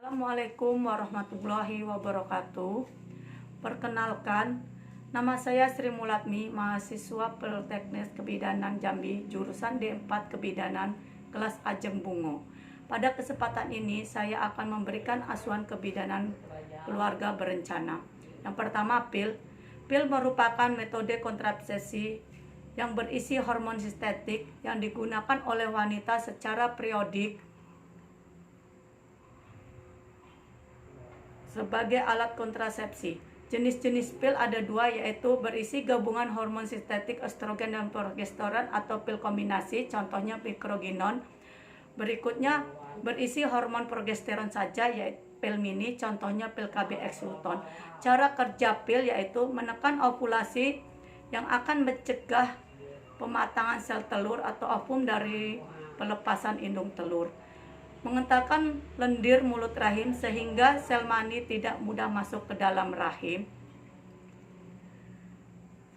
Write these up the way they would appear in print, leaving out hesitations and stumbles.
Assalamualaikum warahmatullahi wabarakatuh. Perkenalkan, nama saya Sri Mulatni, mahasiswa Politeknik Kebidanan Jambi, jurusan D4 Kebidanan, kelas Ajeng Bungo. Pada kesempatan ini, saya akan memberikan asuhan kebidanan keluarga berencana. Yang pertama, PIL. PIL merupakan metode kontrasepsi yang berisi hormon sintetik yang digunakan oleh wanita secara periodik sebagai alat kontrasepsi. Jenis-jenis pil ada dua, yaitu berisi gabungan hormon sintetik estrogen dan progesteron atau pil kombinasi, contohnya Picroginon. Berikutnya berisi hormon progesteron saja, yaitu pil mini, contohnya pil KB Exluton. Cara kerja pil yaitu menekan ovulasi yang akan mencegah pematangan sel telur atau ovum dari pelepasan indung telur, mengentalkan lendir mulut rahim sehingga sel mani tidak mudah masuk ke dalam rahim.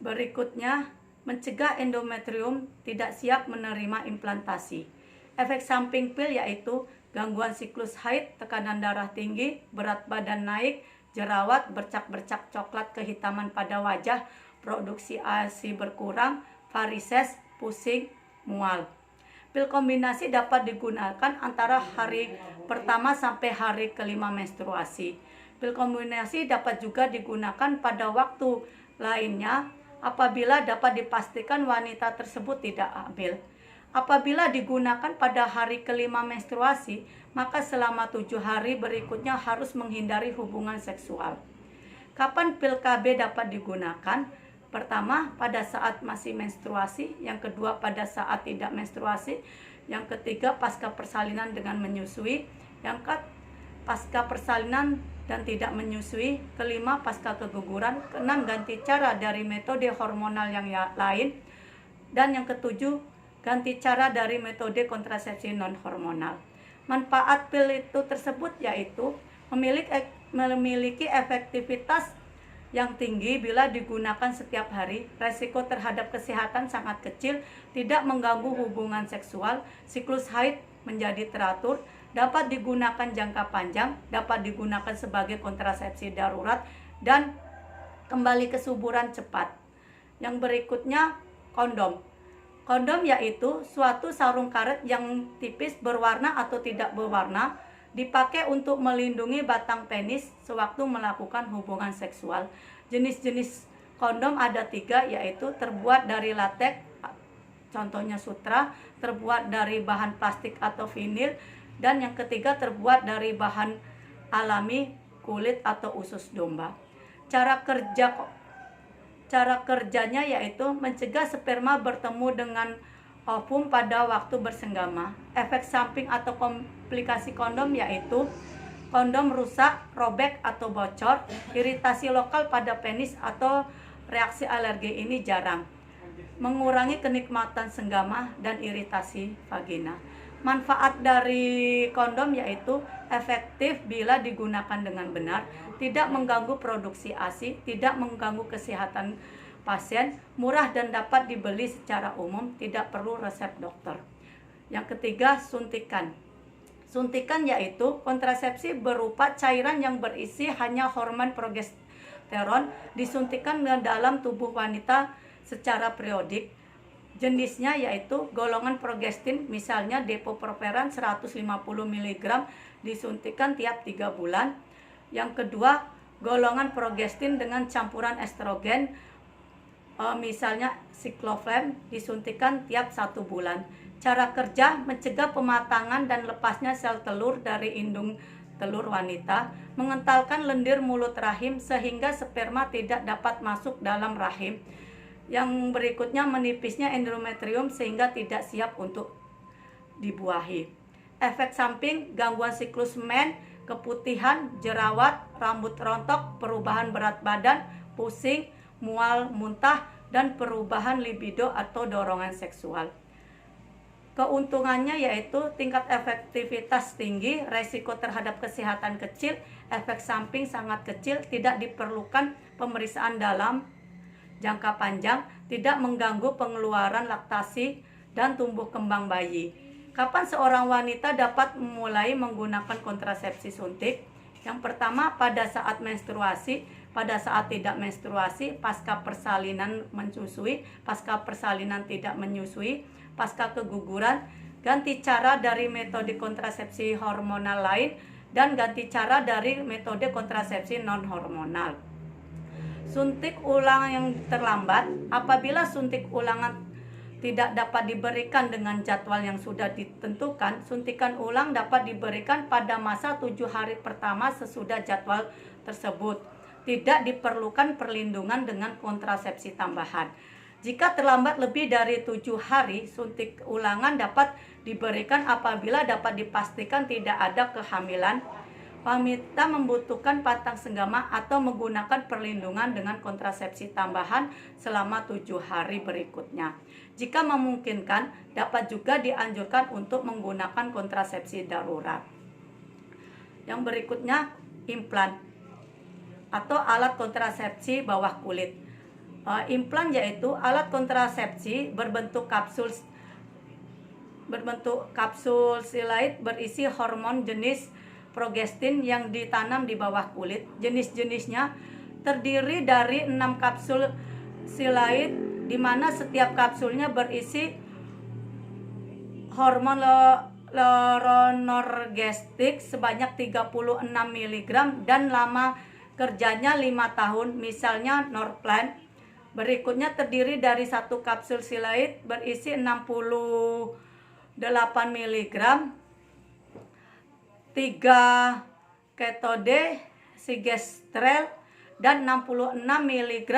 Berikutnya, mencegah endometrium tidak siap menerima implantasi. Efek samping pil yaitu gangguan siklus haid, tekanan darah tinggi, berat badan naik, jerawat, bercak-bercak coklat kehitaman pada wajah, produksi ASI berkurang, varises, pusing, mual. Pil kombinasi dapat digunakan antara hari pertama sampai hari kelima menstruasi. Pil kombinasi dapat juga digunakan pada waktu lainnya apabila dapat dipastikan wanita tersebut tidak hamil. Apabila digunakan pada hari kelima menstruasi, maka selama 7 hari berikutnya harus menghindari hubungan seksual. Kapan pil KB dapat digunakan? Pertama, pada saat masih menstruasi. Yang kedua, pada saat tidak menstruasi. Yang ketiga, pasca persalinan dengan menyusui. Yang keempat, pasca persalinan dan tidak menyusui. Kelima, pasca keguguran. Keenam, ganti cara dari metode hormonal yang lain. Dan yang ketujuh, ganti cara dari metode kontrasepsi non-hormonal. Manfaat pil itu tersebut yaitu memiliki efektivitas yang tinggi bila digunakan setiap hari, resiko terhadap kesehatan sangat kecil, tidak mengganggu hubungan seksual, siklus haid menjadi teratur, dapat digunakan jangka panjang, dapat digunakan sebagai kontrasepsi darurat, dan kembali kesuburan cepat. Yang berikutnya, kondom. Kondom yaitu suatu sarung karet yang tipis berwarna atau tidak berwarna, dipakai untuk melindungi batang penis sewaktu melakukan hubungan seksual. Jenis-jenis kondom ada 3, yaitu terbuat dari latex, contohnya sutra, terbuat dari bahan plastik atau vinil, dan yang ketiga terbuat dari bahan alami, kulit atau usus domba. Cara kerjanya yaitu mencegah sperma bertemu dengan ovum pada waktu bersenggama. Efek samping atau komplikasi kondom yaitu kondom rusak, robek atau bocor, iritasi lokal pada penis atau reaksi alergi ini jarang. Mengurangi kenikmatan senggama dan iritasi vagina. Manfaat dari kondom yaitu efektif bila digunakan dengan benar, tidak mengganggu produksi ASI, tidak mengganggu kesehatan pasien, murah dan dapat dibeli secara umum, tidak perlu resep dokter. Yang ketiga, suntikan. Suntikan yaitu kontrasepsi berupa cairan yang berisi hanya hormon progesteron, disuntikan ke dalam tubuh wanita secara periodik. Jenisnya yaitu golongan progestin, misalnya Depo-Provera 150 mg, disuntikan tiap 3 bulan. Yang kedua, golongan progestin dengan campuran estrogen, misalnya Ciclofam, disuntikan tiap 1 bulan. Cara kerja mencegah pematangan dan lepasnya sel telur dari indung telur wanita, mengentalkan lendir mulut rahim sehingga sperma tidak dapat masuk dalam rahim. Yang berikutnya, menipisnya endometrium sehingga tidak siap untuk dibuahi. Efek samping, gangguan siklus men, keputihan, jerawat, rambut rontok, perubahan berat badan, pusing, mual, muntah, dan perubahan libido atau dorongan seksual. Keuntungannya yaitu tingkat efektivitas tinggi, resiko terhadap kesehatan kecil, efek samping sangat kecil, tidak diperlukan pemeriksaan dalam jangka panjang, tidak mengganggu pengeluaran laktasi dan tumbuh kembang bayi. Kapan seorang wanita dapat memulai menggunakan kontrasepsi suntik? Yang pertama, pada saat menstruasi, pada saat tidak menstruasi, pasca persalinan menyusui, pasca persalinan tidak menyusui, pasca keguguran, ganti cara dari metode kontrasepsi hormonal lain, dan ganti cara dari metode kontrasepsi non-hormonal. Suntik ulang yang terlambat, apabila suntik ulangan tidak dapat diberikan dengan jadwal yang sudah ditentukan, suntikan ulang dapat diberikan pada masa 7 hari pertama sesudah jadwal tersebut. Tidak diperlukan perlindungan dengan kontrasepsi tambahan. Jika terlambat lebih dari 7 hari, suntik ulangan dapat diberikan apabila dapat dipastikan tidak ada kehamilan. Wanita membutuhkan patang senggama atau menggunakan perlindungan dengan kontrasepsi tambahan selama 7 hari berikutnya. Jika memungkinkan, dapat juga dianjurkan untuk menggunakan kontrasepsi darurat. Yang berikutnya, implan atau alat kontrasepsi bawah kulit. Implan yaitu alat kontrasepsi berbentuk kapsul silaid berisi hormon jenis progestin yang ditanam di bawah kulit. Jenis-jenisnya terdiri dari 6 kapsul silaid, di mana setiap kapsulnya berisi hormon levonorgestik sebanyak 36 mg dan lama kerjanya 5 tahun, misalnya Norplant. Berikutnya terdiri dari 1 kapsul silaid berisi 68 mg, 3 ketode sigestrel dan 66 mg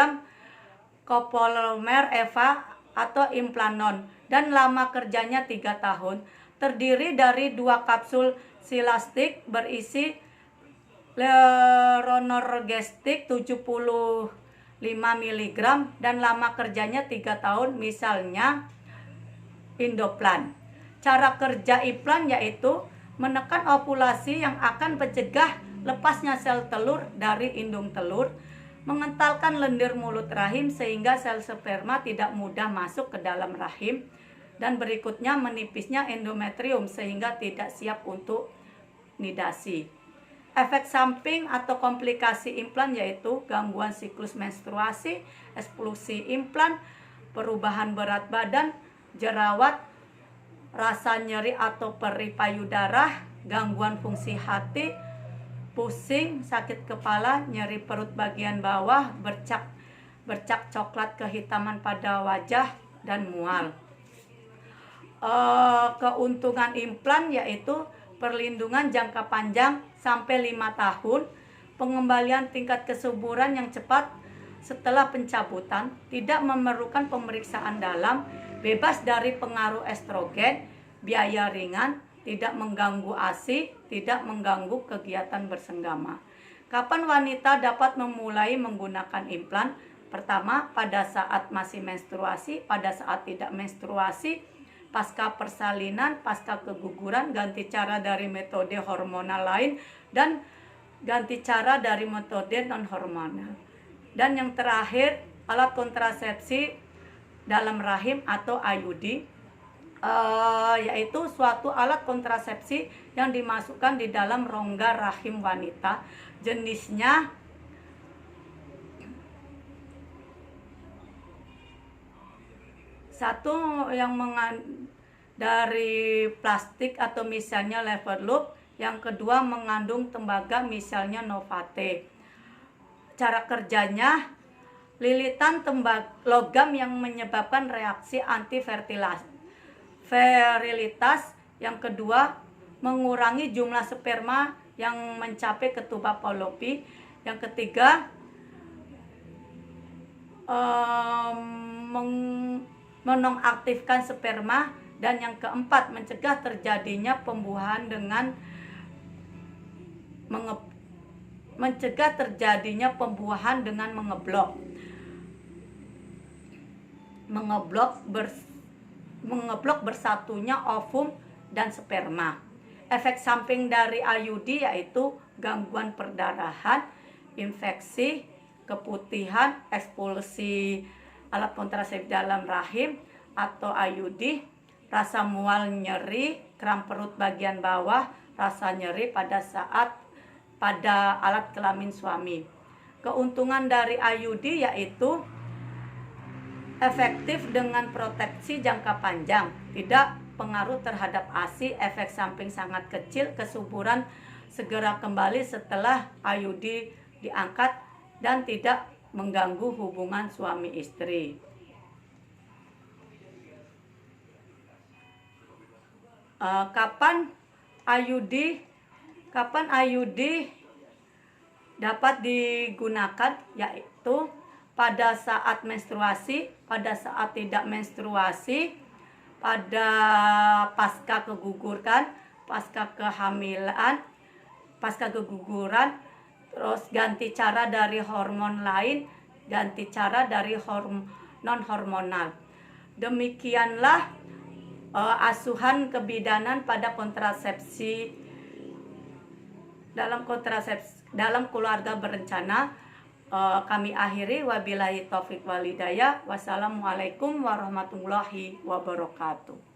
copolymer EVA atau implanon, dan lama kerjanya 3 tahun. Terdiri dari 2 kapsul silastik berisi levonorgestik 75 mg dan lama kerjanya 3 tahun, misalnya Indoplan. Cara kerja implan yaitu menekan ovulasi yang akan mencegah lepasnya sel telur dari indung telur, mengentalkan lendir mulut rahim sehingga sel sperma tidak mudah masuk ke dalam rahim, dan berikutnya menipisnya endometrium sehingga tidak siap untuk nidasi. Efek samping atau komplikasi implan yaitu gangguan siklus menstruasi, eksplosi implan, perubahan berat badan, jerawat, rasa nyeri atau perih payudara, gangguan fungsi hati, pusing, sakit kepala, nyeri perut bagian bawah, bercak coklat kehitaman pada wajah, dan mual. Keuntungan implan yaitu perlindungan jangka panjang sampai 5 tahun, pengembalian tingkat kesuburan yang cepat setelah pencabutan, tidak memerlukan pemeriksaan dalam, bebas dari pengaruh estrogen, biaya ringan, tidak mengganggu ASI, tidak mengganggu kegiatan bersenggama. Kapan wanita dapat memulai menggunakan implan? Pertama, pada saat masih menstruasi, pada saat tidak menstruasi, pasca persalinan, pasca keguguran, ganti cara dari metode hormonal lain, dan ganti cara dari metode non-hormonal. Dan yang terakhir, alat kontrasepsi dalam rahim atau IUD, yaitu suatu alat kontrasepsi yang dimasukkan di dalam rongga rahim wanita. Jenisnya satu yang dari plastik atau misalnya lever loop, yang kedua mengandung tembaga misalnya Novate. Cara kerjanya, lilitan logam yang menyebabkan reaksi antiferilitas. Yang kedua, mengurangi jumlah sperma yang mencapai ketuba Fallopi. Yang ketiga, menonaktifkan sperma. Dan yang keempat, mencegah terjadinya pembuahan dengan mengeblok bersatunya ovum dan sperma. Efek samping dari IUD yaitu gangguan perdarahan, infeksi, keputihan, ekspulsi alat kontrasepsi dalam rahim atau IUD, rasa mual nyeri, kram perut bagian bawah, rasa nyeri pada alat kelamin suami. Keuntungan dari IUD yaitu efektif dengan proteksi jangka panjang, tidak pengaruh terhadap ASI, efek samping sangat kecil, kesuburan segera kembali setelah IUD diangkat dan tidak mengganggu hubungan suami istri. Kapan IUD dapat digunakan, yaitu pada saat menstruasi, pada saat tidak menstruasi, pada pasca keguguran, pasca kehamilan, pasca keguguran, terus ganti cara dari hormon lain, ganti cara dari non hormonal. Demikianlah asuhan kebidanan pada kontrasepsi dalam keluarga berencana. Kami akhiri, wabillahi taufik walhidayah. Wassalamualaikum warahmatullahi wabarakatuh.